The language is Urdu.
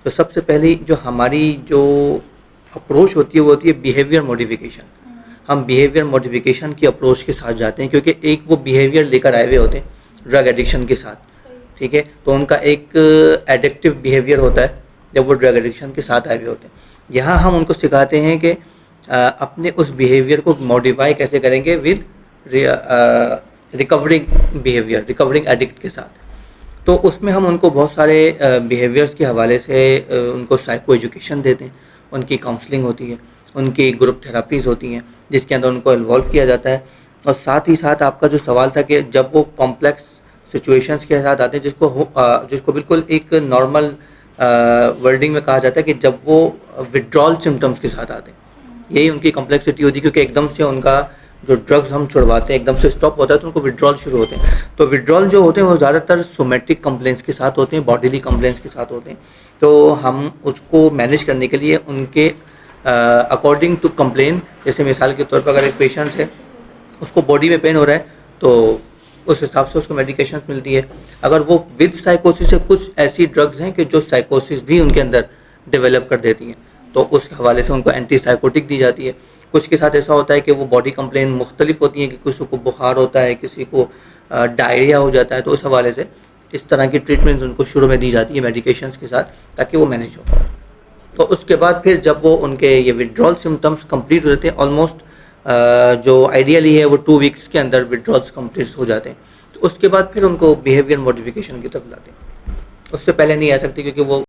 تو سب سے پہلی جو ہماری جو اپروچ ہوتی ہے وہ ہوتی ہے بیہیویئر موڈیفیکیشن. ہم بیہیویئر موڈیفیکیشن کی اپروچ کے ساتھ جاتے ہیں کیونکہ ایک وہ بیہیویئر لے کر آئے ہوئے ہوتے ہیں ڈرگ ایڈکشن کے ساتھ, ٹھیک ہے. تو ان کا ایک ایڈکٹیو بیہیویئر ہوتا ہے جب وہ ڈرگ ایڈکشن کے ساتھ آئے ہوئے ہوتے ہیں. یہاں ہم ان کو سکھاتے ہیں کہ اپنے اس بیہیویئر کو موڈیفائی کیسے کریں گے with recovering behaviour, recovering addict کے ساتھ. تو اس میں ہم ان کو بہت سارے بیہیویئرس کے حوالے سے ان کو سائیکو ایجوکیشن دیتے ہیں, ان کی کاؤنسلنگ ہوتی ہے, ان کی گروپ تھراپیز ہوتی ہیں جس کے اندر ان کو انوالو کیا جاتا ہے. اور ساتھ ہی ساتھ آپ کا جو سوال تھا کہ جب وہ کمپلیکس سچویشنس کے ساتھ آتے ہیں جس کو بالکل ایک نارمل ورڈنگ میں کہا جاتا ہے کہ جب وہ وڈرال سمٹمس کے ساتھ آتے ہیں, یہی ان کی کمپلیکسٹی ہوتی ہے کیونکہ ایک دم سے ان کا جو ڈرگز ہم چھڑواتے ہیں ایک دم سے اسٹاپ ہوتا ہے تو ان کو وڈرال شروع ہوتے ہیں. تو وڈرال جو ہوتے ہیں وہ زیادہ تر سومیٹک کمپلینس کے ساتھ ہوتے ہیں, باڈیلی کمپلینس کے ساتھ ہوتے ہیں. تو ہم اس کو مینیج کرنے کے لیے ان کے اکارڈنگ ٹو کمپلین, جیسے مثال کے طور پر اگر ایک پیشنٹ ہے اس کو باڈی میں پین ہو رہا ہے تو اس حساب سے اس کو میڈیکیشنس ملتی ہے. اگر وہ ود سائیکوسس ہے, کچھ ایسی ڈرگز ہیں کہ جو سائیکوسس بھی ان کے اندر ڈیولپ کر دیتی ہیں تو اس حوالے سے ان کو اینٹی سائیکوٹک دی جاتی ہے. کچھ کے ساتھ ایسا ہوتا ہے کہ وہ باڈی کمپلین مختلف ہوتی ہیں کہ کسی کو بخار ہوتا ہے, کسی کو ڈائریا ہو جاتا ہے, تو اس حوالے سے اس طرح کی ٹریٹمنٹس ان کو شروع میں دی جاتی ہے میڈیکیشنس کے ساتھ تاکہ وہ مینیج ہو. تو اس کے بعد پھر جب وہ ان کے یہ وڈرال سمٹمس کمپلیٹ ہو جاتے ہیں, آلموسٹ جو آئیڈیلی ہے وہ 2 ویکس کے اندر وڈرالس کمپلیٹ ہو جاتے ہیں, تو اس کے بعد پھر ان کو بیہیویئر موڈیفیکیشن کی طرف لاتے ہیں. اس سے پہلے نہیں آ سکتی کیونکہ وہ